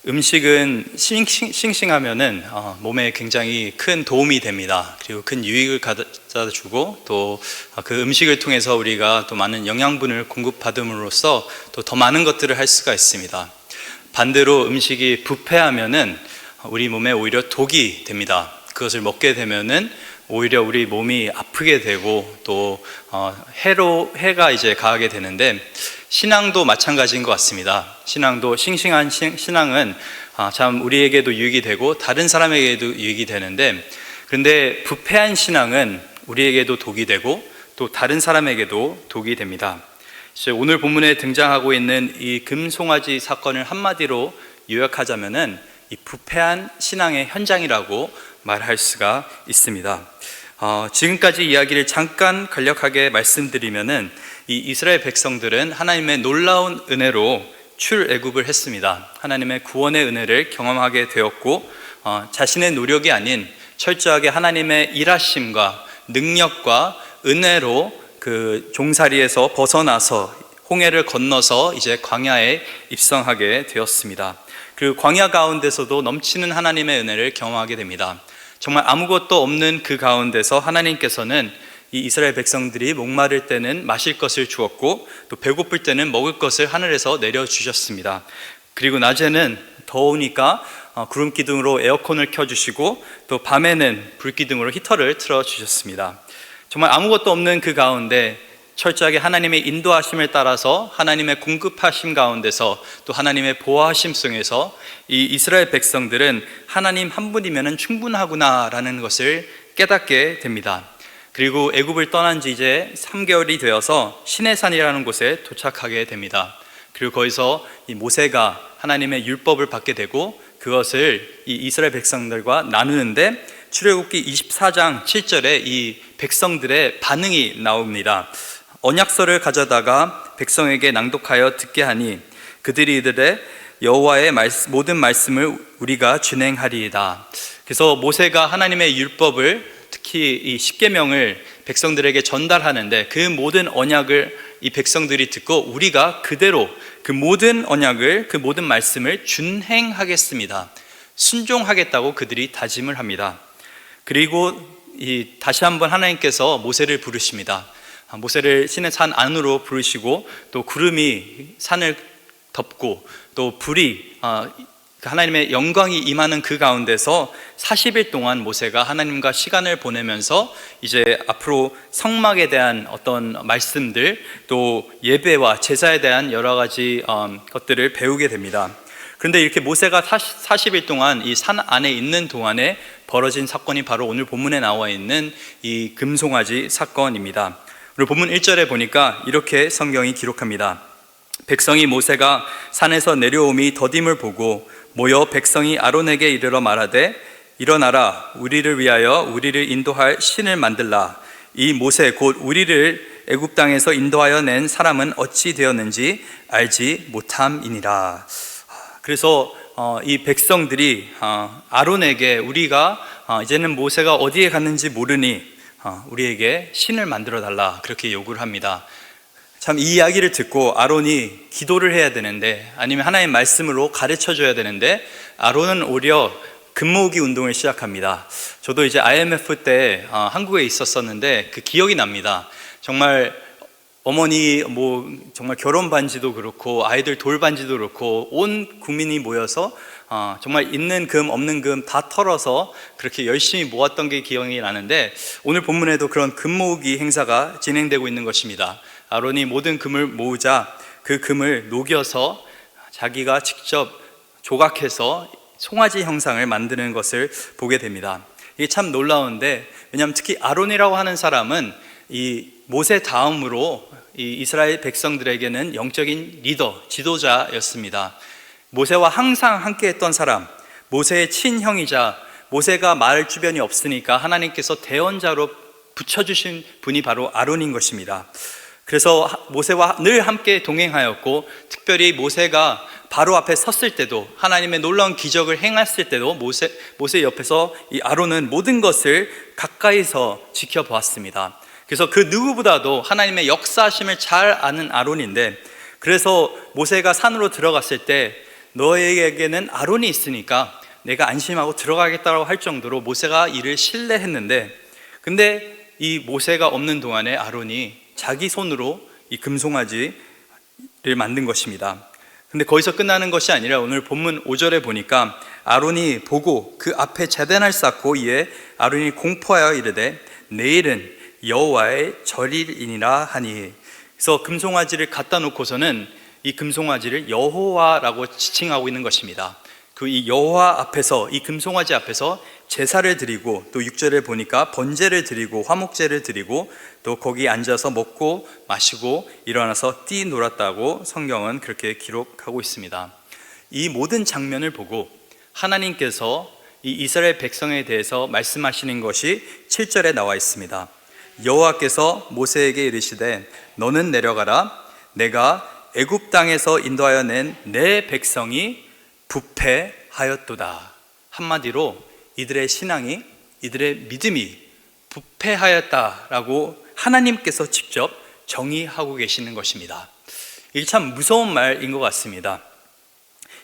음식은 싱싱하면은 몸에 굉장히 큰 도움이 됩니다. 그리고 큰 유익을 가져다 주고 또 그 음식을 통해서 우리가 또 많은 영양분을 공급받음으로써 또 더 많은 것들을 할 수가 있습니다. 반대로 음식이 부패하면은 우리 몸에 오히려 독이 됩니다. 그것을 먹게 되면은 오히려 우리 몸이 아프게 되고 또 해가 이제 가하게 되는데, 신앙도 마찬가지인 것 같습니다. 신앙도 싱싱한 신앙은 참 우리에게도 유익이 되고 다른 사람에게도 유익이 되는데, 그런데 부패한 신앙은 우리에게도 독이 되고 또 다른 사람에게도 독이 됩니다. 오늘 본문에 등장하고 있는 이 금송아지 사건을 한마디로 요약하자면은 이 부패한 신앙의 현장이라고 말할 수가 있습니다. 지금까지 이야기를 잠깐 간략하게 말씀드리면은 이 이스라엘 백성들은 하나님의 놀라운 은혜로 출애굽을 했습니다. 하나님의 구원의 은혜를 경험하게 되었고, 자신의 노력이 아닌 철저하게 하나님의 일하심과 능력과 은혜로 그 종살이에서 벗어나서 홍해를 건너서 이제 광야에 입성하게 되었습니다. 그 광야 가운데서도 넘치는 하나님의 은혜를 경험하게 됩니다. 정말 아무것도 없는 그 가운데서 하나님께서는 이 이스라엘 백성들이 목마를 때는 마실 것을 주었고 또 배고플 때는 먹을 것을 하늘에서 내려주셨습니다. 그리고 낮에는 더우니까 구름 기둥으로 에어컨을 켜주시고 또 밤에는 불 기둥으로 히터를 틀어주셨습니다. 정말 아무것도 없는 그 가운데 철저하게 하나님의 인도하심을 따라서 하나님의 공급하심 가운데서 또 하나님의 보호하심 속에서 이 이스라엘 백성들은 하나님 한 분이면 충분하구나라는 것을 깨닫게 됩니다. 그리고 애굽을 떠난 지 이제 3개월이 되어서 시내산이라는 곳에 도착하게 됩니다. 그리고 거기서 이 모세가 하나님의 율법을 받게 되고 그것을 이 이스라엘 백성들과 나누는데, 출애굽기 24장 7절에 이 백성들의 반응이 나옵니다. 언약서를 가져다가 백성에게 낭독하여 듣게 하니 그들이 이르되 여호와의 모든 말씀을 우리가 준행하리이다. 그래서 모세가 하나님의 율법을, 특히 이 십계명을 백성들에게 전달하는데 그 모든 언약을 이 백성들이 듣고 우리가 그대로 그 모든 언약을, 그 모든 말씀을 준행하겠습니다, 순종하겠다고 그들이 다짐을 합니다. 그리고 다시 한번 하나님께서 모세를 부르십니다. 모세를 신의 산 안으로 부르시고 또 구름이 산을 덮고 또 불이 하나님의 영광이 임하는 그 가운데서 40일 동안 모세가 하나님과 시간을 보내면서 이제 앞으로 성막에 대한 어떤 말씀들, 또 예배와 제사에 대한 여러 가지 것들을 배우게 됩니다. 그런데 이렇게 모세가 40일 동안 이 산 안에 있는 동안에 벌어진 사건이 바로 오늘 본문에 나와 있는 이 금송아지 사건입니다. 오늘 본문 1절에 보니까 이렇게 성경이 기록합니다. 백성이 모세가 산에서 내려옴이 더딤을 보고 모여 백성이 아론에게 이르러 말하되 일어나라, 우리를 위하여 우리를 인도할 신을 만들라. 이 모세 곧 우리를 애굽 땅에서 인도하여 낸 사람은 어찌 되었는지 알지 못함이니라. 그래서 이 백성들이 아론에게 우리가 이제는 모세가 어디에 갔는지 모르니 우리에게 신을 만들어 달라, 그렇게 요구를 합니다. 참 이 이야기를 듣고 아론이 기도를 해야 되는데, 아니면 하나님의 말씀으로 가르쳐 줘야 되는데, 아론은 오히려 금모으기 운동을 시작합니다. 저도 이제 IMF 때 한국에 있었었는데 그 기억이 납니다. 정말 어머니 정말 결혼 반지도 그렇고 아이들 돌 반지도 그렇고 온 국민이 모여서 정말 있는 금 없는 금 다 털어서 그렇게 열심히 모았던 게 기억이 나는데, 오늘 본문에도 그런 금 모으기 행사가 진행되고 있는 것입니다. 아론이 모든 금을 모으자 그 금을 녹여서 자기가 직접 조각해서 송아지 형상을 만드는 것을 보게 됩니다. 이게 참 놀라운데, 왜냐하면 특히 아론이라고 하는 사람은 이 모세 다음으로 이 이스라엘 백성들에게는 영적인 리더, 지도자였습니다. 모세와 항상 함께했던 사람, 모세의 친형이자 모세가 말 주변이 없으니까 하나님께서 대언자로 붙여주신 분이 바로 아론인 것입니다. 그래서 모세와 늘 함께 동행하였고, 특별히 모세가 바로 앞에 섰을 때도, 하나님의 놀라운 기적을 행했을 때도 모세 옆에서 이 아론은 모든 것을 가까이서 지켜보았습니다. 그래서 그 누구보다도 하나님의 역사하심을 잘 아는 아론인데, 그래서 모세가 산으로 들어갔을 때 너에게는 아론이 있으니까 내가 안심하고 들어가겠다고 할 정도로 모세가 이를 신뢰했는데, 근데 이 모세가 없는 동안에 아론이 자기 손으로 이 금송아지를 만든 것입니다. 근데 거기서 끝나는 것이 아니라 오늘 본문 5절에 보니까 아론이 보고 그 앞에 제단을 쌓고 이에 아론이 공포하여 이르되 내일은 여호와의 절일이니라 하니. 그래서 금송아지를 갖다 놓고서는 이 금송아지를 여호와라고 지칭하고 있는 것입니다. 그 이 여호와 앞에서, 이 금송아지 앞에서 제사를 드리고, 또 6절에 보니까 번제를 드리고 화목제를 드리고, 또 거기 앉아서 먹고 마시고 일어나서 뛰놀았다고 성경은 그렇게 기록하고 있습니다. 이 모든 장면을 보고 하나님께서 이 이스라엘 백성에 대해서 말씀하시는 것이 7절에 나와 있습니다. 여호와께서 모세에게 이르시되 너는 내려가라. 내가 애굽 땅에서 인도하여 낸 내 백성이 부패하였도다. 한마디로 이들의 신앙이, 이들의 믿음이 부패하였다라고 하나님께서 직접 정의하고 계시는 것입니다. 이게 참 무서운 말인 것 같습니다.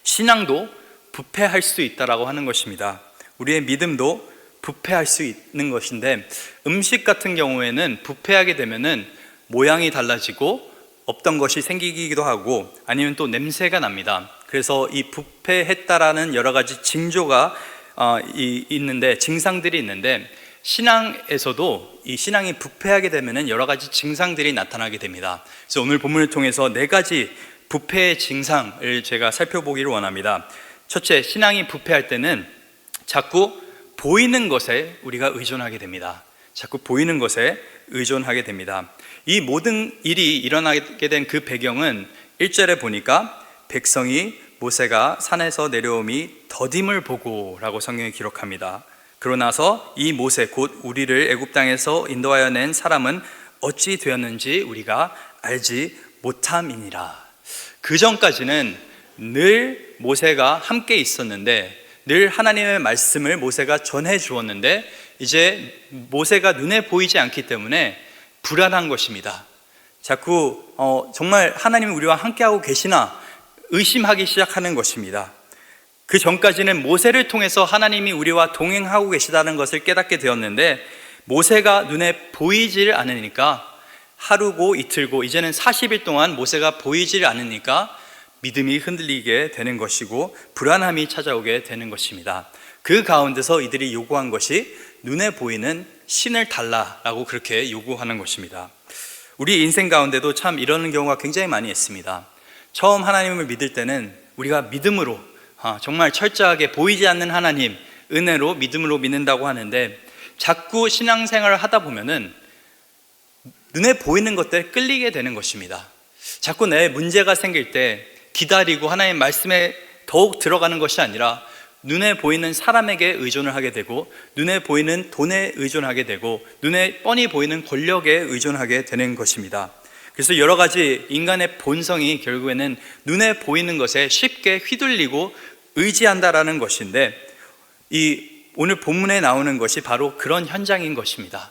신앙도 부패할 수 있다라고 하는 것입니다. 우리의 믿음도 부패할 수 있는 것인데, 음식 같은 경우에는 부패하게 되면은 모양이 달라지고 없던 것이 생기기도 하고, 아니면 또 냄새가 납니다. 그래서 이 부패했다라는 여러 가지 징조가 있는데, 증상들이 있는데, 신앙에서도 이 신앙이 부패하게 되면은 여러 가지 증상들이 나타나게 됩니다. 그래서 오늘 본문을 통해서 4가지 부패의 증상을 제가 살펴보기를 원합니다. 첫째, 신앙이 부패할 때는 자꾸 보이는 것에 우리가 의존하게 됩니다. 자꾸 보이는 것에 의존하게 됩니다. 이 모든 일이 일어나게 된 그 배경은 1절에 보니까 백성이 모세가 산에서 내려옴이 더딤을 보고 라고 성경에 기록합니다. 그러나서 이 모세 곧 우리를 애굽 땅에서 인도하여 낸 사람은 어찌 되었는지 우리가 알지 못함이니라. 그 전까지는 늘 모세가 함께 있었는데, 늘 하나님의 말씀을 모세가 전해 주었는데, 이제 모세가 눈에 보이지 않기 때문에 불안한 것입니다. 자꾸 정말 하나님이 우리와 함께하고 계시나 의심하기 시작하는 것입니다. 그 전까지는 모세를 통해서 하나님이 우리와 동행하고 계시다는 것을 깨닫게 되었는데, 모세가 눈에 보이질 않으니까, 하루고 이틀고 이제는 40일 동안 모세가 보이질 않으니까 믿음이 흔들리게 되는 것이고 불안함이 찾아오게 되는 것입니다. 그 가운데서 이들이 요구한 것이 눈에 보이는 신을 달라라고 그렇게 요구하는 것입니다. 우리 인생 가운데도 참 이러는 경우가 굉장히 많이 있습니다. 처음 하나님을 믿을 때는 우리가 믿음으로, 정말 철저하게 보이지 않는 하나님, 은혜로 믿음으로 믿는다고 하는데, 자꾸 신앙생활을 하다 보면은 눈에 보이는 것들에 끌리게 되는 것입니다. 자꾸 내 문제가 생길 때 기다리고 하나님의 말씀에 더욱 들어가는 것이 아니라 눈에 보이는 사람에게 의존을 하게 되고, 눈에 보이는 돈에 의존하게 되고, 눈에 뻔히 보이는 권력에 의존하게 되는 것입니다. 그래서 여러 가지 인간의 본성이 결국에는 눈에 보이는 것에 쉽게 휘둘리고 의지한다라는 것인데, 이 오늘 본문에 나오는 것이 바로 그런 현장인 것입니다.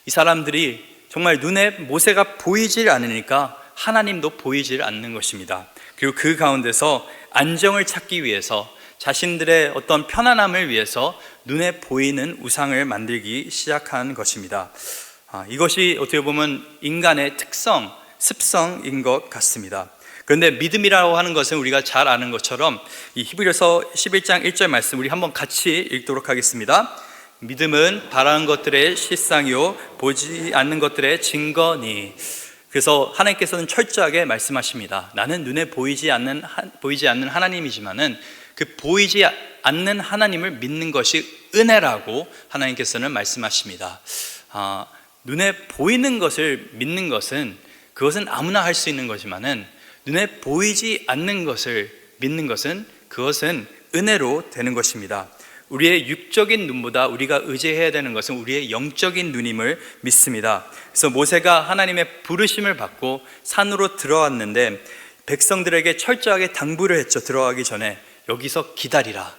이 사람들이 정말 눈에 모세가 보이질 않으니까 하나님도 보이질 않는 것입니다. 그리고 그 가운데서 안정을 찾기 위해서, 자신들의 어떤 편안함을 위해서 눈에 보이는 우상을 만들기 시작한 것입니다. 이것이 어떻게 보면 인간의 특성, 습성인 것 같습니다. 그런데 믿음이라고 하는 것은 우리가 잘 아는 것처럼 이 히브리서 11장 1절 말씀 우리 한번 같이 읽도록 하겠습니다. 믿음은 바라는 것들의 실상이요 보지 않는 것들의 증거니. 그래서 하나님께서는 철저하게 말씀하십니다. 나는 눈에 보이지 않는 하나님이지만은 그 보이지 않는 하나님을 믿는 것이 은혜라고 하나님께서는 말씀하십니다. 눈에 보이는 것을 믿는 것은, 그것은 아무나 할 수 있는 거지만은 눈에 보이지 않는 것을 믿는 것은, 그것은 은혜로 되는 것입니다. 우리의 육적인 눈보다 우리가 의지해야 되는 것은 우리의 영적인 눈임을 믿습니다. 그래서 모세가 하나님의 부르심을 받고 산으로 들어왔는데 백성들에게 철저하게 당부를 했죠. 들어가기 전에 여기서 기다리라.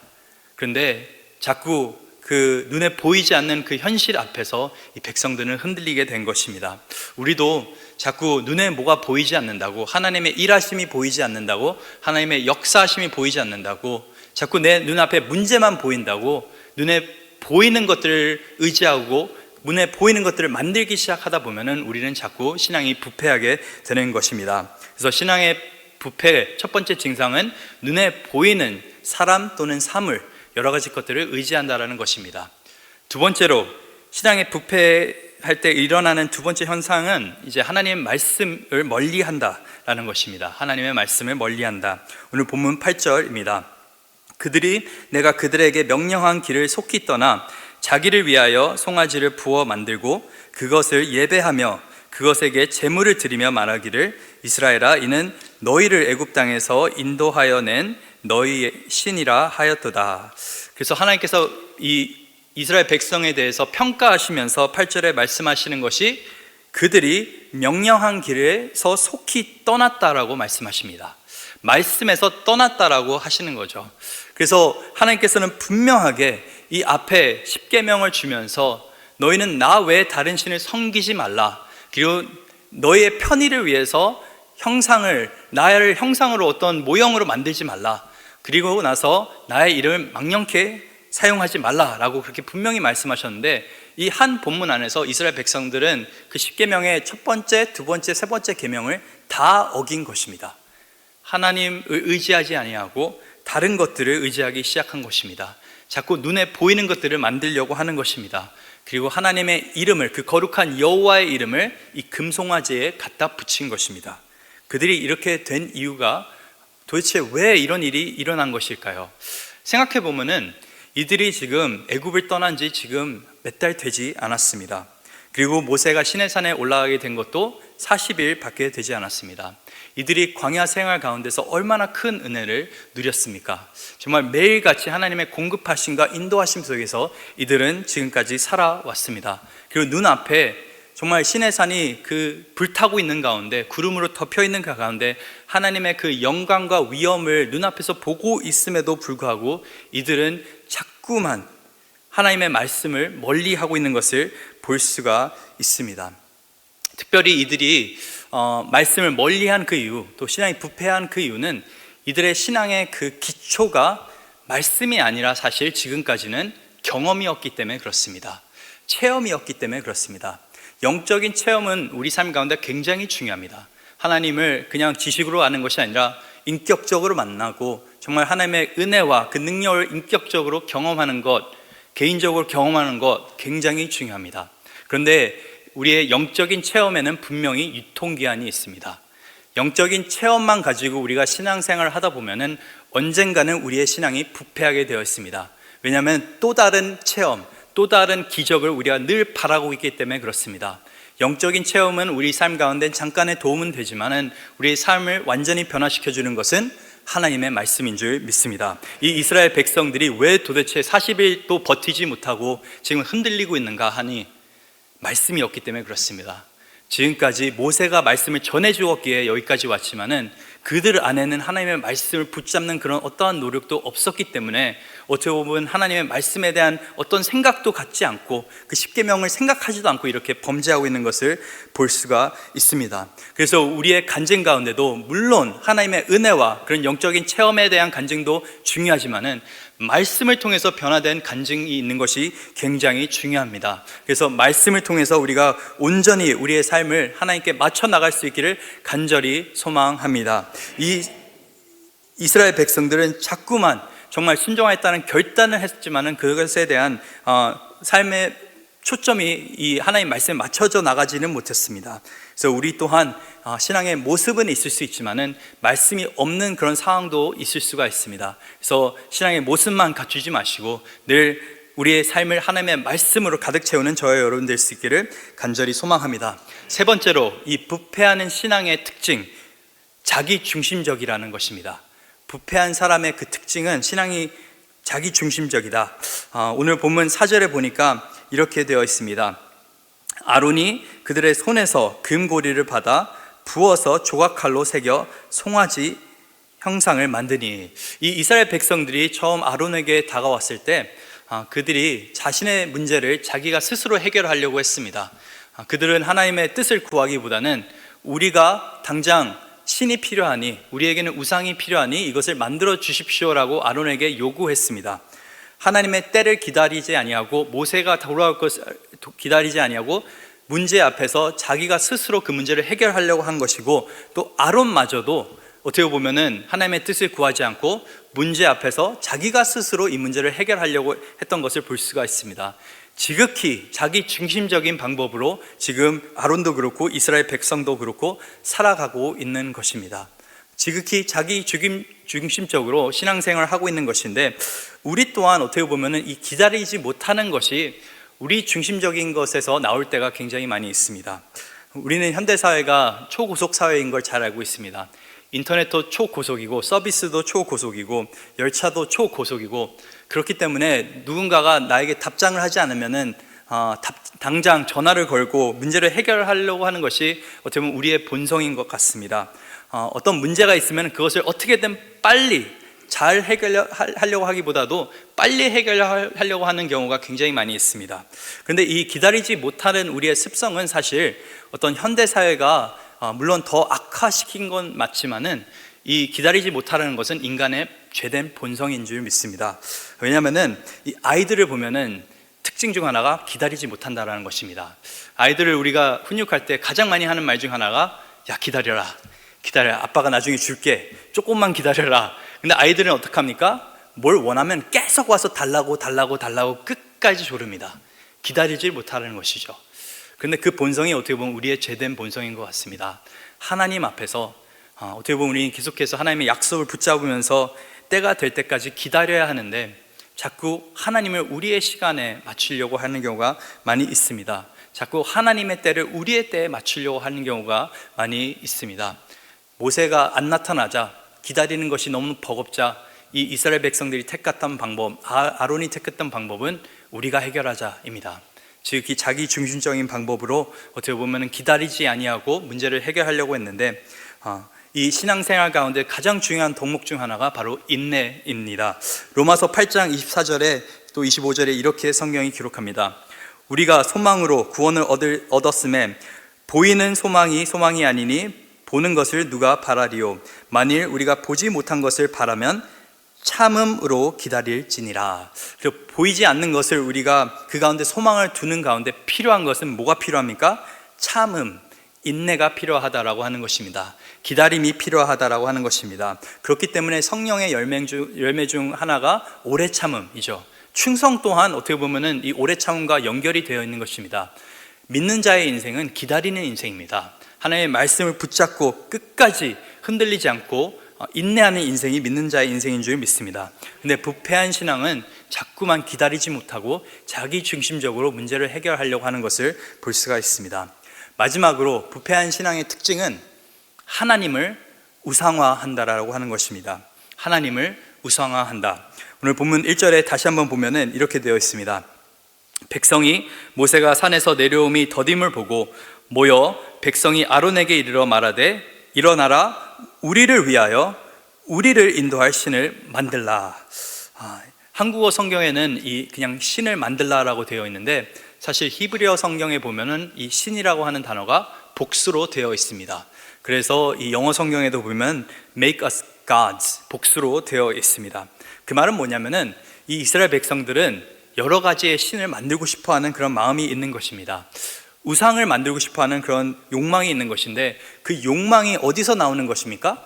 그런데 자꾸 그 눈에 보이지 않는 그 현실 앞에서 이 백성들은 흔들리게 된 것입니다. 우리도 자꾸 눈에 뭐가 보이지 않는다고, 하나님의 일하심이 보이지 않는다고, 하나님의 역사하심이 보이지 않는다고, 자꾸 내 눈앞에 문제만 보인다고 눈에 보이는 것들을 의지하고 눈에 보이는 것들을 만들기 시작하다 보면은 우리는 자꾸 신앙이 부패하게 되는 것입니다. 그래서 신앙의 부패의 첫 번째 증상은 눈에 보이는 사람 또는 사물, 여러 가지 것들을 의지한다라는 것입니다. 두 번째로 신앙의 부패할 때 일어나는 두 번째 현상은 이제 하나님의 말씀을 멀리한다라는 것입니다. 하나님의 말씀을 멀리한다. 오늘 본문 8절입니다. 그들이 내가 그들에게 명령한 길을 속히 떠나 자기를 위하여 송아지를 부어 만들고 그것을 예배하며 그것에게 제물을 드리며 말하기를 이스라엘아 이는 너희를 애굽 땅에서 인도하여 낸 너희의 신이라 하였도다. 그래서 하나님께서 이 이스라엘 백성에 대해서 평가하시면서 8절에 말씀하시는 것이 그들이 명령한 길에서 속히 떠났다라고 말씀하십니다. 말씀에서 떠났다라고 하시는 거죠. 그래서 하나님께서는 분명하게 이 앞에 십계명을 주면서 너희는 나 외에 다른 신을 섬기지 말라, 그리고 너희의 편의를 위해서 나를 형상으로 어떤 모형으로 만들지 말라, 그리고 나서 나의 이름을 망령케 사용하지 말라라고 그렇게 분명히 말씀하셨는데, 이 한 본문 안에서 이스라엘 백성들은 그 십계명의 첫 번째, 두 번째, 세 번째 계명을 다 어긴 것입니다. 하나님을 의지하지 아니하고 다른 것들을 의지하기 시작한 것입니다. 자꾸 눈에 보이는 것들을 만들려고 하는 것입니다. 그리고 하나님의 이름을, 그 거룩한 여호와의 이름을 이 금송아지에 갖다 붙인 것입니다. 그들이 이렇게 된 이유가 도대체 왜 이런 일이 일어난 것일까요? 생각해 보면은 이들이 지금 애굽을 떠난 지 지금 몇 달 되지 않았습니다. 그리고 모세가 시내산에 올라가게 된 것도 40일 밖에 되지 않았습니다. 이들이 광야 생활 가운데서 얼마나 큰 은혜를 누렸습니까? 정말 매일같이 하나님의 공급하심과 인도하심 속에서 이들은 지금까지 살아왔습니다. 그리고 눈앞에 정말 시내산이 그 불타고 있는 가운데, 구름으로 덮여 있는 그 가운데 하나님의 그 영광과 위엄을 눈앞에서 보고 있음에도 불구하고 이들은 자꾸만 하나님의 말씀을 멀리하고 있는 것을 볼 수가 있습니다. 특별히 이들이 말씀을 멀리한 그 이유, 또 신앙이 부패한 그 이유는 이들의 신앙의 그 기초가 말씀이 아니라 사실 지금까지는 경험이었기 때문에 그렇습니다. 체험이었기 때문에 그렇습니다. 영적인 체험은 우리 삶 가운데 굉장히 중요합니다. 하나님을 그냥 지식으로 아는 것이 아니라 인격적으로 만나고 정말 하나님의 은혜와 그 능력을 인격적으로 경험하는 것, 개인적으로 경험하는 것 굉장히 중요합니다. 그런데 우리의 영적인 체험에는 분명히 유통기한이 있습니다. 영적인 체험만 가지고 우리가 신앙생활을 하다 보면은 언젠가는 우리의 신앙이 부패하게 되어 있습니다. 왜냐하면 또 다른 체험, 또 다른 기적을 우리가 늘 바라고 있기 때문에 그렇습니다. 영적인 체험은 우리 삶 가운데 잠깐의 도움은 되지만은 우리의 삶을 완전히 변화시켜주는 것은 하나님의 말씀인 줄 믿습니다. 이 이스라엘 백성들이 왜 도대체 40일도 버티지 못하고 지금 흔들리고 있는가 하니 말씀이 없기 때문에 그렇습니다. 지금까지 모세가 말씀을 전해 주었기에 여기까지 왔지만은 그들 안에는 하나님의 말씀을 붙잡는 그런 어떠한 노력도 없었기 때문에 어떻게 보면 하나님의 말씀에 대한 어떤 생각도 갖지 않고 그 십계명을 생각하지도 않고 이렇게 범죄하고 있는 것을 볼 수가 있습니다. 그래서 우리의 간증 가운데도 물론 하나님의 은혜와 그런 영적인 체험에 대한 간증도 중요하지만은 말씀을 통해서 변화된 간증이 있는 것이 굉장히 중요합니다. 그래서 말씀을 통해서 우리가 온전히 우리의 삶을 하나님께 맞춰 나갈 수 있기를 간절히 소망합니다. 이 이스라엘 백성들은 자꾸만 정말 순종하겠다는 결단을 했지만은 그것에 대한 삶의 초점이 이 하나님 말씀에 맞춰져 나가지는 못했습니다. 그래서 우리 또한 신앙의 모습은 있을 수 있지만은 말씀이 없는 그런 상황도 있을 수가 있습니다. 그래서 신앙의 모습만 갖추지 마시고 늘 우리의 삶을 하나님의 말씀으로 가득 채우는 저와 여러분 될 수 있기를 간절히 소망합니다. 세 번째로 이 부패하는 신앙의 특징, 자기 중심적이라는 것입니다. 부패한 사람의 그 특징은 신앙이 자기 중심적이다. 오늘 본문 4절에 보니까 이렇게 되어 있습니다. 아론이 그들의 손에서 금고리를 받아 부어서 조각칼로 새겨 송아지 형상을 만드니, 이 이스라엘 백성들이 처음 아론에게 다가왔을 때 그들이 자신의 문제를 자기가 스스로 해결하려고 했습니다. 그들은 하나님의 뜻을 구하기보다는 우리가 당장 신이 필요하니, 우리에게는 우상이 필요하니 이것을 만들어 주십시오라고 아론에게 요구했습니다. 하나님의 때를 기다리지 아니하고 모세가 돌아올 것을 기다리지 아니하고 문제 앞에서 자기가 스스로 그 문제를 해결하려고 한 것이고, 또 아론마저도 어떻게 보면은 하나님의 뜻을 구하지 않고 문제 앞에서 자기가 스스로 이 문제를 해결하려고 했던 것을 볼 수가 있습니다. 지극히 자기 중심적인 방법으로 지금 아론도 그렇고 이스라엘 백성도 그렇고 살아가고 있는 것입니다. 지극히 자기 중심적으로 신앙생활을 하고 있는 것인데, 우리 또한 어떻게 보면은 이 기다리지 못하는 것이 우리 중심적인 것에서 나올 때가 굉장히 많이 있습니다. 우리는 현대사회가 초고속 사회인 걸 잘 알고 있습니다. 인터넷도 초고속이고 서비스도 초고속이고 열차도 초고속이고, 그렇기 때문에 누군가가 나에게 답장을 하지 않으면은 당장 전화를 걸고 문제를 해결하려고 하는 것이 어떻게 보면 우리의 본성인 것 같습니다. 어떤 문제가 있으면 그것을 어떻게든 빨리 잘 해결하려고 하기보다도 빨리 해결하려고 하는 경우가 굉장히 많이 있습니다. 그런데 이 기다리지 못하는 우리의 습성은 사실 어떤 현대사회가 물론 더 악화시킨 건 맞지만은 이 기다리지 못하는 것은 인간의 죄된 본성인 줄 믿습니다. 왜냐하면은 이 아이들을 보면은 특징 중 하나가 기다리지 못한다라는 것입니다. 아이들을 우리가 훈육할 때 가장 많이 하는 말 중 하나가, 야 기다려, 아빠가 나중에 줄게, 조금만 기다려라. 근데 아이들은 어떡합니까? 뭘 원하면 계속 와서 달라고 끝까지 조릅니다. 기다리지 못하는 것이죠. 근데 그 본성이 어떻게 보면 우리의 죄된 본성인 것 같습니다. 하나님 앞에서 어떻게 보면 우리는 계속해서 하나님의 약속을 붙잡으면서 때가 될 때까지 기다려야 하는데, 자꾸 하나님을 우리의 시간에 맞추려고 하는 경우가 많이 있습니다. 자꾸 하나님의 때를 우리의 때에 맞추려고 하는 경우가 많이 있습니다. 모세가 안 나타나자 기다리는 것이 너무 버겁자 이 이스라엘 백성들이 택했던 방법, 아론이 택했던 방법은 우리가 해결하자입니다. 즉 이 자기 중심적인 방법으로 어떻게 보면 기다리지 아니하고 문제를 해결하려고 했는데, 이 신앙생활 가운데 가장 중요한 덕목 중 하나가 바로 인내입니다. 로마서 8장 24절에 또 25절에 이렇게 성경이 기록합니다. 우리가 소망으로 구원을 얻었음에 보이는 소망이 아니니 보는 것을 누가 바라리요. 만일 우리가 보지 못한 것을 바라면 참음으로 기다릴지니라. 보이지 않는 것을 우리가 그 가운데 소망을 두는 가운데 필요한 것은 뭐가 필요합니까? 참음, 인내가 필요하다라고 하는 것입니다. 기다림이 필요하다라고 하는 것입니다. 그렇기 때문에 성령의 열매 중 하나가 오래 참음이죠. 충성 또한 어떻게 보면은 이 오래 참음과 연결이 되어 있는 것입니다. 믿는 자의 인생은 기다리는 인생입니다. 하나님의 말씀을 붙잡고 끝까지 흔들리지 않고 인내하는 인생이 믿는 자의 인생인 줄 믿습니다. 근데 부패한 신앙은 자꾸만 기다리지 못하고 자기 중심적으로 문제를 해결하려고 하는 것을 볼 수가 있습니다. 마지막으로 부패한 신앙의 특징은 하나님을 우상화한다라고 하는 것입니다. 하나님을 우상화한다. 오늘 본문 1절에 다시 한번 보면은 이렇게 되어 있습니다. 백성이 모세가 산에서 내려옴이 더딤을 보고 모여 백성이 아론에게 이르러 말하되 일어나라, 우리를 위하여 우리를 인도할 신을 만들라. 한국어 성경에는 그냥 신을 만들라라고 되어 있는데, 사실 히브리어 성경에 보면은 이 신이라고 하는 단어가 복수로 되어 있습니다. 그래서 이 영어 성경에도 보면 make us gods, 복수로 되어 있습니다. 그 말은 뭐냐면은 이 이스라엘 백성들은 여러 가지의 신을 만들고 싶어하는 그런 마음이 있는 것입니다. 우상을 만들고 싶어하는 그런 욕망이 있는 것인데, 그 욕망이 어디서 나오는 것입니까?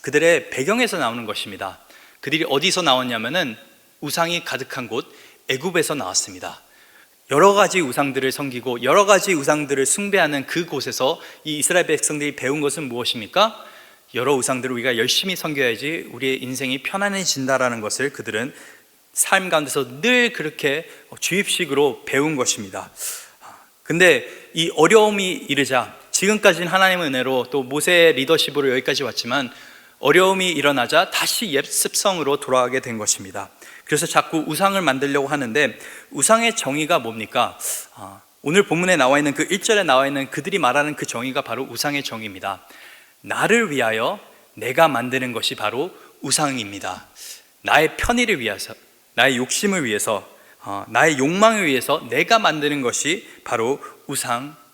그들의 배경에서 나오는 것입니다. 그들이 어디서 나왔냐면은 우상이 가득한 곳 애굽에서 나왔습니다. 여러 가지 우상들을 섬기고 여러 가지 우상들을 숭배하는 그곳에서 이 이스라엘 백성들이 배운 것은 무엇입니까? 여러 우상들을 우리가 열심히 섬겨야지 우리의 인생이 편안해진다라는 것을 그들은 삶 가운데서 늘 그렇게 주입식으로 배운 것입니다. 근데 이 어려움이 이르자, 지금까지는 하나님의 은혜로 또 모세의 리더십으로 여기까지 왔지만 어려움이 일어나자 다시 옛 습성으로 돌아가게 된 것입니다. 그래서 자꾸 우상을 만들려고 하는데, 우상의 정의가 뭡니까? 오늘 본문에 나와 있는 그 1절에 나와 있는 그들이 말하는 그 정의가 바로 우상의 정의입니다. 나를 위하여 내가 만드는 것이 바로 우상입니다. 나의 편의를 위해서, 나의 욕심을 위해서, 나의 욕망을 위해서 내가 만드는 것이 바로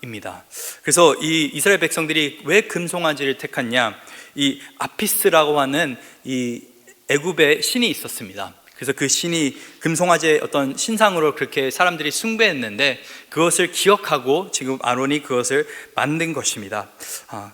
입니다. 그래서 이 이스라엘 백성들이 왜 금송아지를 택했냐? 이 아피스라고 하는 이 애굽의 신이 있었습니다. 그래서 그 신이 금송아지의 어떤 신상으로 그렇게 사람들이 숭배했는데 그것을 기억하고 지금 아론이 그것을 만든 것입니다.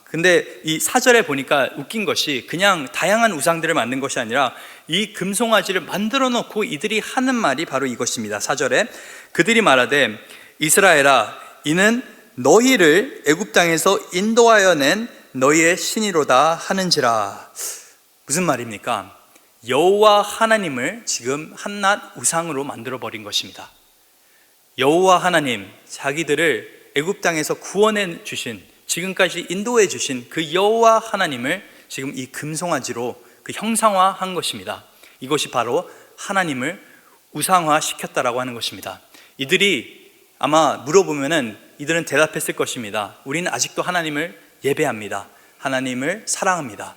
근데 이 4절에 보니까 웃긴 것이 그냥 다양한 우상들을 만든 것이 아니라 이 금송아지를 만들어 놓고 이들이 하는 말이 바로 이것입니다. 4절에 그들이 말하되 이스라엘아 이는 너희를 애굽 땅에서 인도하여 낸 너희의 신이로다 하는지라. 무슨 말입니까? 여호와 하나님을 지금 한낱 우상으로 만들어 버린 것입니다. 여호와 하나님, 자기들을 애굽 땅에서 구원해 주신, 지금까지 인도해 주신 그 여호와 하나님을 지금 이 금송아지로 그 형상화한 것입니다. 이것이 바로 하나님을 우상화 시켰다라고 하는 것입니다. 이들이 아마 물어보면은 이들은 대답했을 것입니다. 우리는 아직도 하나님을 예배합니다. 하나님을 사랑합니다.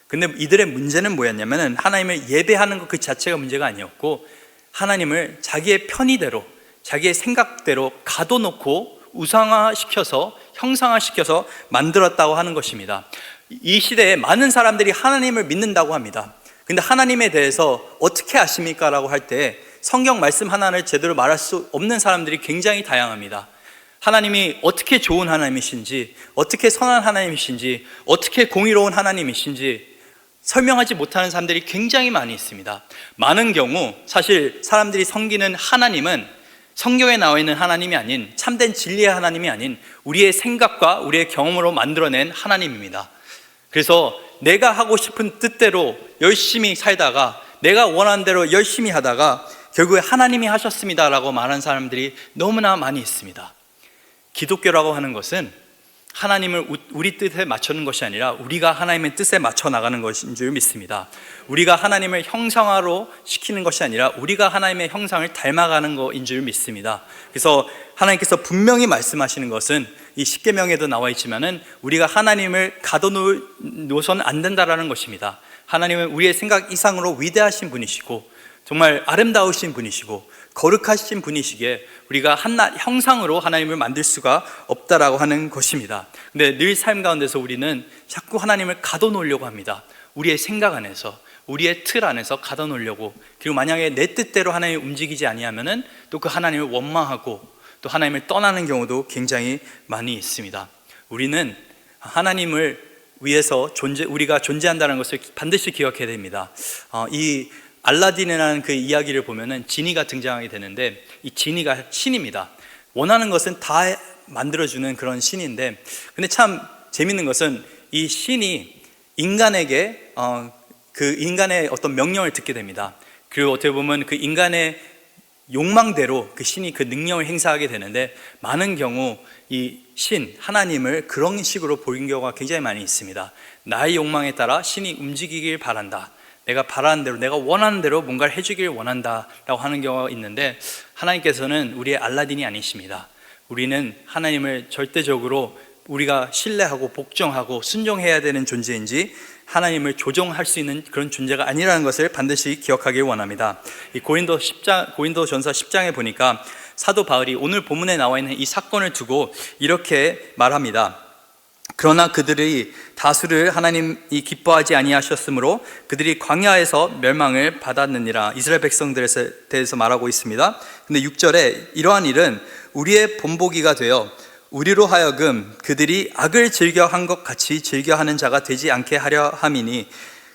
근데 이들의 문제는 뭐였냐면은 하나님을 예배하는 것 그 자체가 문제가 아니었고 하나님을 자기의 편의대로 자기의 생각대로 가둬놓고 우상화시켜서 형상화시켜서 만들었다고 하는 것입니다. 이 시대에 많은 사람들이 하나님을 믿는다고 합니다. 근데 하나님에 대해서 어떻게 아십니까? 라고 할 때 성경 말씀 하나를 제대로 말할 수 없는 사람들이 굉장히 다양합니다. 하나님이 어떻게 좋은 하나님이신지, 어떻게 선한 하나님이신지, 어떻게 공의로운 하나님이신지 설명하지 못하는 사람들이 굉장히 많이 있습니다. 많은 경우 사실 사람들이 섬기는 하나님은 성경에 나와 있는 하나님이 아닌, 참된 진리의 하나님이 아닌 우리의 생각과 우리의 경험으로 만들어낸 하나님입니다. 그래서 내가 하고 싶은 뜻대로 열심히 살다가 내가 원하는 대로 열심히 하다가 결국에 하나님이 하셨습니다 라고 말하는 사람들이 너무나 많이 있습니다. 기독교라고 하는 것은 하나님을 우리 뜻에 맞추는 것이 아니라 우리가 하나님의 뜻에 맞춰 나가는 것인 줄 믿습니다. 우리가 하나님을 형상화로 시키는 것이 아니라 우리가 하나님의 형상을 닮아가는 것인 줄 믿습니다. 그래서 하나님께서 분명히 말씀하시는 것은 이 십계명에도 나와 있지만은 우리가 하나님을 가둬놓으서는 안 된다라는 것입니다. 하나님은 우리의 생각 이상으로 위대하신 분이시고 정말 아름다우신 분이시고 거룩하신 분이시기에 우리가 한낱 형상으로 하나님을 만들 수가 없다라고 하는 것입니다. 근데 늘 삶 가운데서 우리는 자꾸 하나님을 가둬놓으려고 합니다. 우리의 생각 안에서, 우리의 틀 안에서 가둬놓으려고. 그리고 만약에 내 뜻대로 하나님이 움직이지 아니하면은 또 그 하나님을 원망하고 또 하나님을 떠나는 경우도 굉장히 많이 있습니다. 우리는 하나님을 위해서 우리가 존재한다는 것을 반드시 기억해야 됩니다. 이 알라딘이라는 그 이야기를 보면은 지니가 등장하게 되는데 이 지니가 신입니다. 원하는 것은 다 만들어주는 그런 신인데 근데 참 재밌는 것은 이 신이 인간에게 그 인간의 어떤 명령을 듣게 됩니다. 그리고 어떻게 보면 그 인간의 욕망대로 그 신이 그 능력을 행사하게 되는데 많은 경우 이 신, 하나님을 그런 식으로 보인 경우가 굉장히 많이 있습니다. 나의 욕망에 따라 신이 움직이길 바란다. 내가 바라는 대로, 내가 원하는 대로 뭔가를 해주길 원한다라고 하는 경우가 있는데 하나님께서는 우리의 알라딘이 아니십니다. 우리는 하나님을 절대적으로 우리가 신뢰하고 복종하고 순종해야 되는 존재인지 하나님을 조종할 수 있는 그런 존재가 아니라는 것을 반드시 기억하길 원합니다. 이 고린도전서 10장에 보니까 사도 바울이 오늘 본문에 나와 있는 이 사건을 두고 이렇게 말합니다. 그러나 그들의 다수를 하나님이 기뻐하지 아니하셨으므로 그들이 광야에서 멸망을 받았느니라. 이스라엘 백성들에 대해서 말하고 있습니다. 근데 6절에 이러한 일은 우리의 본보기가 되어 우리로 하여금 그들이 악을 즐겨한 것 같이 즐겨하는 자가 되지 않게 하려 함이니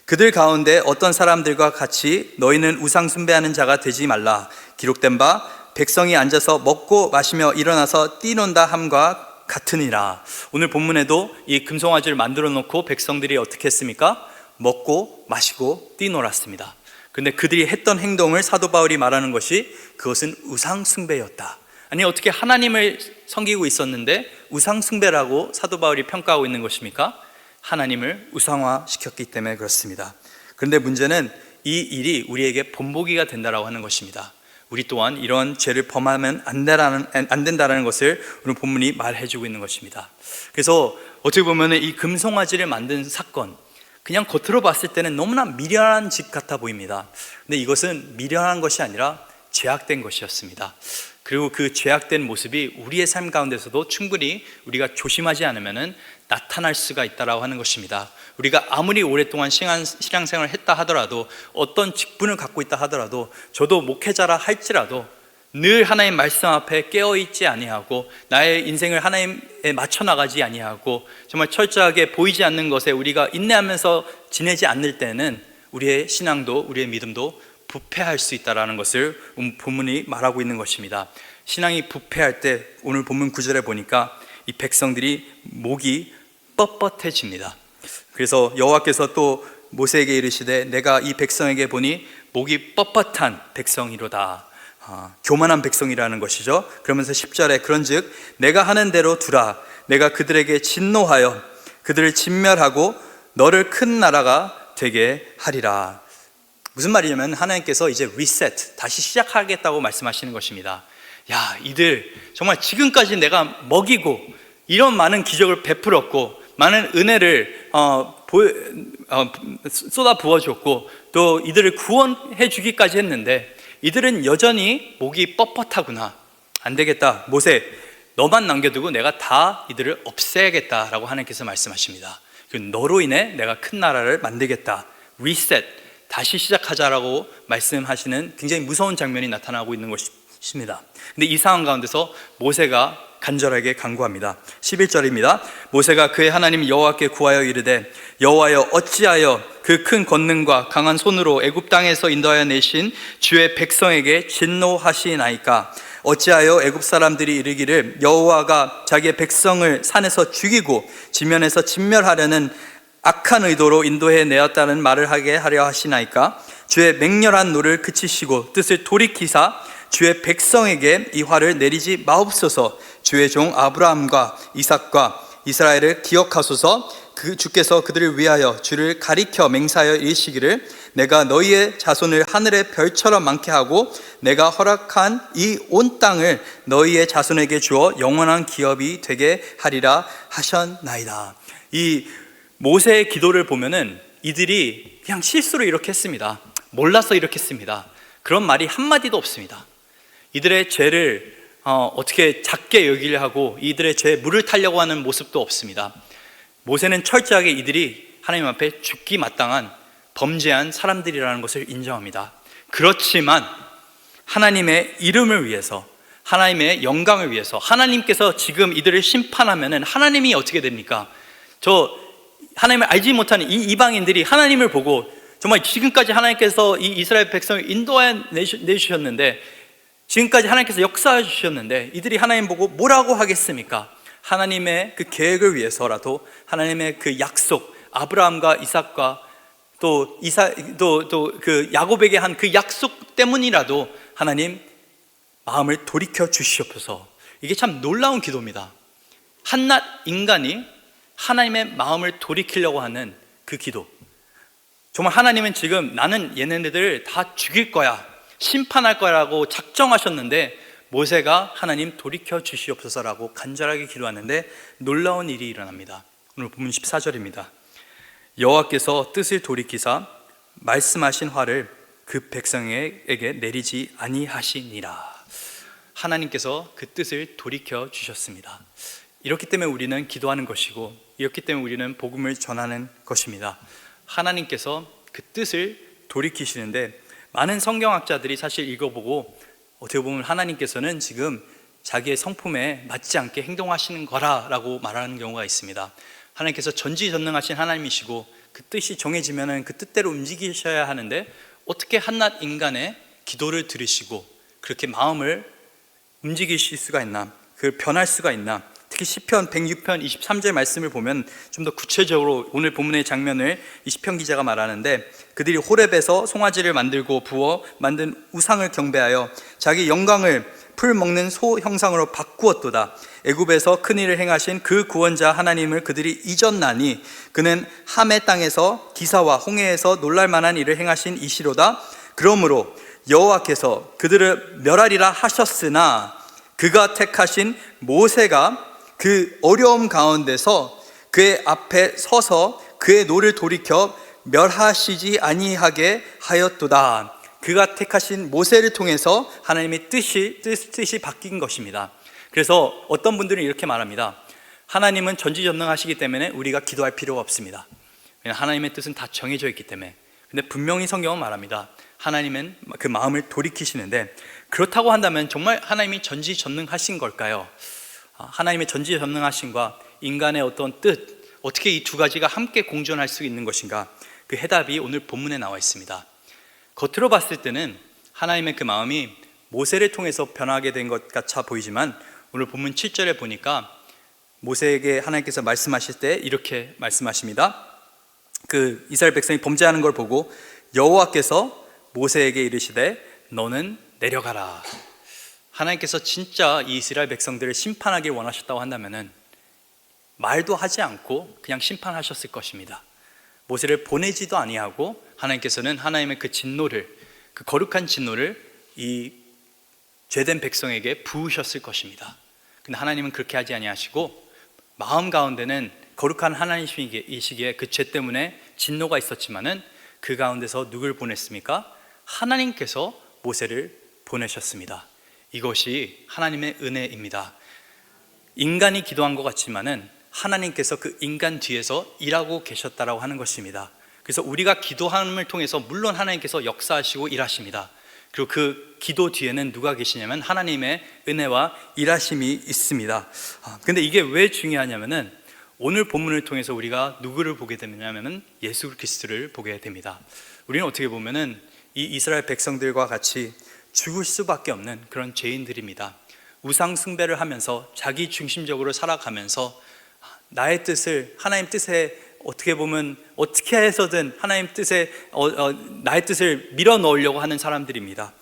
그들 가운데 어떤 사람들과 같이 너희는 우상 숭배하는 자가 되지 말라. 기록된 바 백성이 앉아서 먹고 마시며 일어나서 뛰논다 함과 같으니라. 오늘 본문에도 이 금송아지를 만들어 놓고 백성들이 어떻게 했습니까? 먹고 마시고 뛰놀았습니다. 그런데 그들이 했던 행동을 사도 바울이 말하는 것이 그것은 우상 숭배였다. 아니 어떻게 하나님을 섬기고 있었는데 우상 숭배라고 사도 바울이 평가하고 있는 것입니까? 하나님을 우상화시켰기 때문에 그렇습니다. 그런데 문제는 이 일이 우리에게 본보기가 된다라고 하는 것입니다. 우리 또한 이런 죄를 범하면 안 된다는 것을 오늘 본문이 말해주고 있는 것입니다. 그래서 어떻게 보면 이 금송아지를 만든 사건, 그냥 겉으로 봤을 때는 너무나 미련한 짓 같아 보입니다. 근데 이것은 미련한 것이 아니라 죄악된 것이었습니다. 그리고 그 죄악된 모습이 우리의 삶 가운데서도 충분히 우리가 조심하지 않으면 나타날 수가 있다라고 하는 것입니다. 우리가 아무리 오랫동안 신앙생활을 했다 하더라도, 어떤 직분을 갖고 있다 하더라도, 저도 목회자라 할지라도 늘 하나님 말씀 앞에 깨어있지 아니하고 나의 인생을 하나님에 맞춰 나가지 아니하고 정말 철저하게 보이지 않는 것에 우리가 인내하면서 지내지 않을 때는 우리의 신앙도, 우리의 믿음도 부패할 수 있다는 것을 본문이 말하고 있는 것입니다. 신앙이 부패할 때 오늘 본문 9절에 보니까 이 백성들이 목이 뻣뻣해집니다. 그래서 여호와께서 또 모세에게 이르시되 내가 이 백성에게 보니 목이 뻣뻣한 백성이로다. 교만한 백성이라는 것이죠. 그러면서 10절에 그런즉 내가 하는 대로 두라. 내가 그들에게 진노하여 그들을 진멸하고 너를 큰 나라가 되게 하리라. 무슨 말이냐면 하나님께서 이제 리셋, 다시 시작하겠다고 말씀하시는 것입니다. 야, 이들 정말 지금까지 내가 먹이고 이런 많은 기적을 베풀었고 많은 은혜를 쏟아 부어줬고 또 이들을 구원해 주기까지 했는데 이들은 여전히 목이 뻣뻣하구나. 안 되겠다. 모세, 너만 남겨두고 내가 다 이들을 없애야겠다라고 하나님께서 말씀하십니다. 너로 인해 내가 큰 나라를 만들겠다. 리셋, 다시 시작하자라고 말씀하시는 굉장히 무서운 장면이 나타나고 있는 것입니다. 근데 이 상황 가운데서 모세가 간절하게 간구합니다. 11절입니다. 모세가 그의 하나님 여호와께 구하여 이르되 여호와여 어찌하여 그 큰 권능과 강한 손으로 애굽 땅에서 인도하여 내신 주의 백성에게 진노하시나이까? 어찌하여 애굽 사람들이 이르기를 여호와가 자기의 백성을 산에서 죽이고 지면에서 진멸하려는 악한 의도로 인도해 내었다는 말을 하게 하려 하시나이까? 주의 맹렬한 노를 그치시고 뜻을 돌이키사 주의 백성에게 이 화를 내리지 마옵소서. 주의 종 아브라함과 이삭과 이스라엘을 기억하소서. 주께서 그들을 위하여 주를 가리켜 맹세하여 이르시기를 내가 너희의 자손을 하늘의 별처럼 많게 하고 내가 허락한 이 온 땅을 너희의 자손에게 주어 영원한 기업이 되게 하리라 하셨나이다. 이 모세의 기도를 보면은 이들이 그냥 실수로 이렇게 했습니다. 몰라서 이렇게 했습니다. 그런 말이 한마디도 없습니다. 이들의 죄를 어떻게 작게 여기려 하고 이들의 죄에 물을 타려고 하는 모습도 없습니다. 모세는 철저하게 이들이 하나님 앞에 죽기 마땅한 범죄한 사람들이라는 것을 인정합니다. 그렇지만 하나님의 이름을 위해서, 하나님의 영광을 위해서, 하나님께서 지금 이들을 심판하면은 하나님이 어떻게 됩니까? 하나님을 알지 못하는 이 이방인들이 하나님을 보고 정말 지금까지 하나님께서 이 이스라엘 백성을 인도하여 내주셨는데, 지금까지 하나님께서 역사해 주셨는데 이들이 하나님 보고 뭐라고 하겠습니까? 하나님의 그 계획을 위해서라도, 하나님의 그 약속, 아브라함과 이삭과 또 그 야곱에게 한 그 약속 때문이라도 하나님 마음을 돌이켜 주시옵소서. 이게 참 놀라운 기도입니다. 한낱 인간이 하나님의 마음을 돌이키려고 하는 그 기도. 정말 하나님은 지금 나는 얘네들을 다 죽일 거야, 심판할 거라고 작정하셨는데 모세가 하나님 돌이켜 주시옵소서라고 간절하게 기도하는데 놀라운 일이 일어납니다. 오늘 본문 14절입니다. 여호와께서 뜻을 돌이키사 말씀하신 화를 그 백성에게 내리지 아니하시니라. 하나님께서 그 뜻을 돌이켜 주셨습니다. 이렇기 때문에 우리는 기도하는 것이고, 이렇기 때문에 우리는 복음을 전하는 것입니다. 하나님께서 그 뜻을 돌이키시는데, 많은 성경학자들이 사실 읽어보고 어떻게 보면 하나님께서는 지금 자기의 성품에 맞지 않게 행동하시는 거라고 말하는 경우가 있습니다. 하나님께서 전지전능하신 하나님이시고 그 뜻이 정해지면 그 뜻대로 움직이셔야 하는데 어떻게 한낱 인간의 기도를 들으시고 그렇게 마음을 움직이실 수가 있나, 그 변할 수가 있나. 특히 시편 106편 23절 말씀을 보면 좀 더 구체적으로 오늘 본문의 장면을 이 시편 기자가 말하는데, 그들이 호렙에서 송아지를 만들고 부어 만든 우상을 경배하여 자기 영광을 풀 먹는 소 형상으로 바꾸었도다. 애굽에서 큰 일을 행하신 그 구원자 하나님을 그들이 잊었나니 그는 함의 땅에서 기사와 홍해에서 놀랄만한 일을 행하신 이시로다. 그러므로 여호와께서 그들을 멸하리라 하셨으나 그가 택하신 모세가 그 어려움 가운데서 그의 앞에 서서 그의 노를 돌이켜 멸하시지 아니하게 하였도다. 그가 택하신 모세를 통해서 하나님의 뜻이 바뀐 것입니다. 그래서 어떤 분들은 이렇게 말합니다. 하나님은 전지전능하시기 때문에 우리가 기도할 필요가 없습니다. 왜냐하면 하나님의 뜻은 다 정해져 있기 때문에. 근데 분명히 성경은 말합니다. 하나님은 그 마음을 돌이키시는데, 그렇다고 한다면 정말 하나님이 전지전능하신 걸까요? 하나님의 전지전능하심과 인간의 어떤 뜻, 어떻게 이 두 가지가 함께 공존할 수 있는 것인가? 그 해답이 오늘 본문에 나와 있습니다. 겉으로 봤을 때는 하나님의 그 마음이 모세를 통해서 변하게 된 것 같아 보이지만, 오늘 본문 7절에 보니까 모세에게 하나님께서 말씀하실 때 이렇게 말씀하십니다. 그 이스라엘 백성이 범죄하는 걸 보고 여호와께서 모세에게 이르시되 너는 내려가라. 하나님께서 진짜 이 이스라엘 백성들을 심판하길 원하셨다고 한다면은 말도 하지 않고 그냥 심판하셨을 것입니다. 모세를 보내지도 아니하고 하나님께서는 하나님의 그 진노를, 그 거룩한 진노를 이 죄된 백성에게 부으셨을 것입니다. 근데 하나님은 그렇게 하지 아니하시고 마음 가운데는 거룩한 하나님이시기에 그 죄 때문에 진노가 있었지만은 그 가운데서 누굴 보냈습니까? 하나님께서 모세를 보내셨습니다. 이것이 하나님의 은혜입니다. 인간이 기도한 것 같지만은 하나님께서 그 인간 뒤에서 일하고 계셨다라고 하는 것입니다. 그래서 우리가 기도함을 통해서 물론 하나님께서 역사하시고 일하십니다. 그리고 그 기도 뒤에는 누가 계시냐면 하나님의 은혜와 일하심이 있습니다. 근데 이게 왜 중요하냐면은 오늘 본문을 통해서 우리가 누구를 보게 되냐면은 예수 그리스도를 보게 됩니다. 우리는 어떻게 보면은 이 이스라엘 백성들과 같이 죽을 수밖에 없는 그런 죄인들입니다. 우상 숭배를 하면서 자기 중심적으로 살아가면서 나의 뜻을 하나님 뜻에 어떻게 보면 어떻게 해서든 하나님 뜻에 나의 뜻을 밀어 넣으려고 하는 사람들입니다.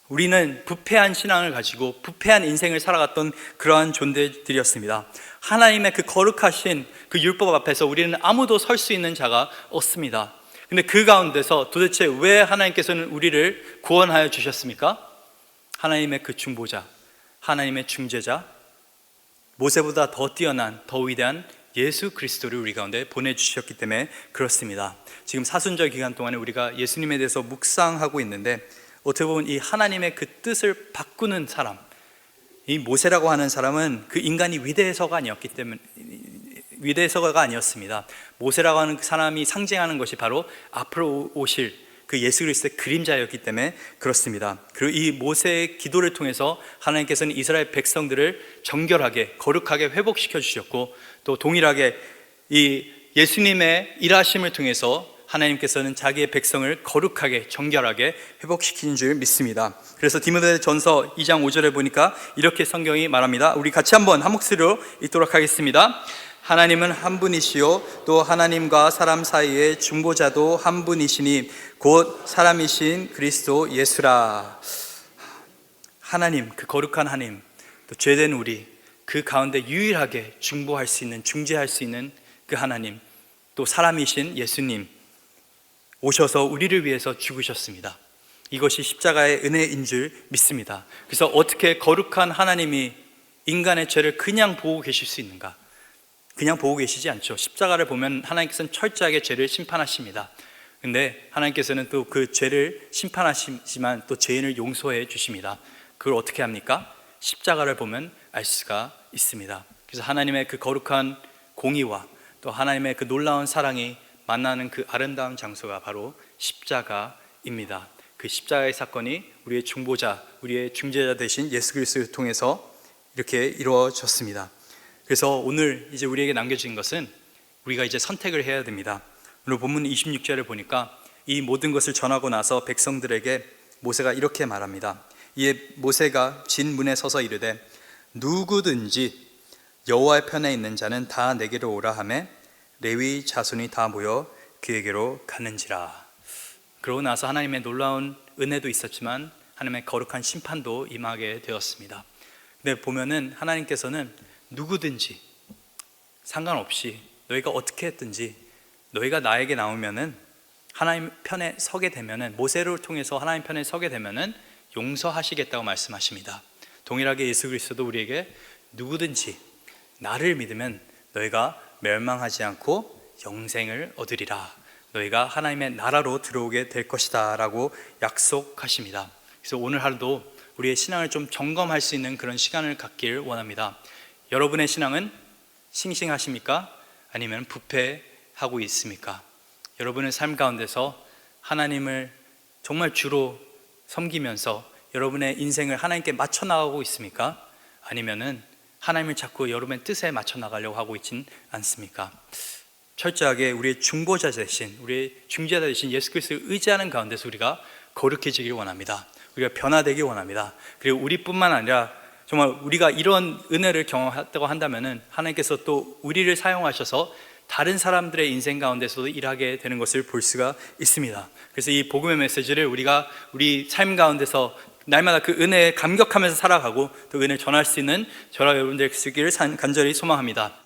우리는 부패한 신앙을 가지고 부패한 인생을 살아갔던 그러한 존재들이었습니다. 하나님의 그 거룩하신 그 율법 앞에서 우리는 아무도 설 수 있는 자가 없습니다. 근데 그 가운데서 도대체 왜 하나님께서는 우리를 구원하여 주셨습니까? 하나님의 그 중보자, 하나님의 중재자, 모세보다 더 뛰어난, 더 위대한 예수 그리스도를 우리 가운데 보내주셨기 때문에 그렇습니다. 지금 사순절 기간 동안에 우리가 예수님에 대해서 묵상하고 있는데 어떻게 보면 이 하나님의 그 뜻을 바꾸는 사람, 이 모세라고 하는 사람은 그 인간이 위대해서가 아니었기 때문에 위대해서가 아니었습니다. 모세라고 하는 그 사람이 상징하는 것이 바로 앞으로 오실 그 예수 그리스도의 그림자였기 때문에 그렇습니다. 그리고 이 모세의 기도를 통해서 하나님께서는 이스라엘 백성들을 정결하게 거룩하게 회복시켜 주셨고, 또 동일하게 이 예수님의 일하심을 통해서 하나님께서는 자기의 백성을 거룩하게 정결하게 회복시키는 줄 믿습니다. 그래서 디모데전서 2장 5절에 보니까 이렇게 성경이 말합니다. 우리 같이 한번 한 목소리로 읽도록 하겠습니다. 하나님은 한 분이시요 또 하나님과 사람 사이의 중보자도 한 분이시니 곧 사람이신 그리스도 예수라. 하나님, 그 거룩한 하나님, 또 죄된 우리 그 가운데 유일하게 중보할 수 있는, 중재할 수 있는 그 하나님, 또 사람이신 예수님 오셔서 우리를 위해서 죽으셨습니다. 이것이 십자가의 은혜인 줄 믿습니다. 그래서 어떻게 거룩한 하나님이 인간의 죄를 그냥 보고 계실 수 있는가? 그냥 보고 계시지 않죠. 십자가를 보면 하나님께서는 철저하게 죄를 심판하십니다. 근데 하나님께서는 또 그 죄를 심판하시지만 또 죄인을 용서해 주십니다. 그걸 어떻게 합니까? 십자가를 보면 알 수가 있습니다. 그래서 하나님의 그 거룩한 공의와 또 하나님의 그 놀라운 사랑이 만나는 그 아름다운 장소가 바로 십자가입니다. 그 십자가의 사건이 우리의 중보자, 우리의 중재자 되신 예수 그리스도를 통해서 이렇게 이루어졌습니다. 그래서 오늘 이제 우리에게 남겨진 것은 우리가 이제 선택을 해야 됩니다. 오늘 본문 26절을 보니까 이 모든 것을 전하고 나서 백성들에게 모세가 이렇게 말합니다. 이에 모세가 진 문에 서서 이르되 누구든지 여호와의 편에 있는 자는 다 내게로 오라 하매 레위 자손이 다 모여 그에게로 가는지라. 그러고 나서 하나님의 놀라운 은혜도 있었지만 하나님의 거룩한 심판도 임하게 되었습니다. 근데 보면은 하나님께서는 누구든지 상관없이 너희가 어떻게 했든지 너희가 나에게 나오면은 하나님 편에 서게 되면은, 모세를 통해서 하나님 편에 서게 되면은 용서하시겠다고 말씀하십니다. 동일하게 예수 그리스도도 우리에게 누구든지 나를 믿으면 너희가 멸망하지 않고 영생을 얻으리라. 너희가 하나님의 나라로 들어오게 될 것이다 라고 약속하십니다. 그래서 오늘 하루도 우리의 신앙을 좀 점검할 수 있는 그런 시간을 갖길 원합니다. 여러분의 신앙은 싱싱하십니까? 아니면 부패하고 있습니까? 여러분의 삶 가운데서 하나님을 정말 주로 섬기면서 여러분의 인생을 하나님께 맞춰 나가고 있습니까? 아니면은 하나님을 자꾸 여러분의 뜻에 맞춰 나가려고 하고 있진 않습니까? 철저하게 우리의 중보자 대신, 우리의 중재자 대신 예수 그리스도를 의지하는 가운데서 우리가 거룩해지길 원합니다. 우리가 변화되길 원합니다. 그리고 우리뿐만 아니라 정말 우리가 이런 은혜를 경험했다고 한다면은 하나님께서 또 우리를 사용하셔서 다른 사람들의 인생 가운데서도 일하게 되는 것을 볼 수가 있습니다. 그래서 이 복음의 메시지를 우리가 우리 삶 가운데서 날마다 그 은혜에 감격하면서 살아가고 또 은혜를 전할 수 있는 저와 여러분들 되시기를 간절히 소망합니다.